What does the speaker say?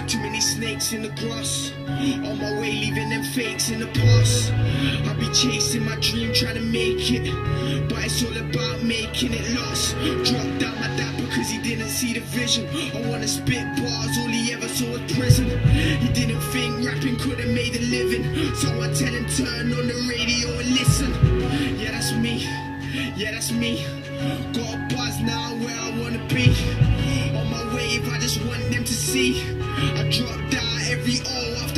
Too many snakes in the grass. On my way, leaving them fakes in the past. I be chasing my dream, trying to make it, but it's all about making it last. Dropped out my dad because he didn't see the vision. I wanna spit bars, all he ever saw was prison. He didn't think rapping could have made a living, so I tell him turn on the radio and listen. Yeah, that's me. Yeah, that's me. Got a buzz now where I wanna be. On my wave, I just want them to see. I dropped out every O after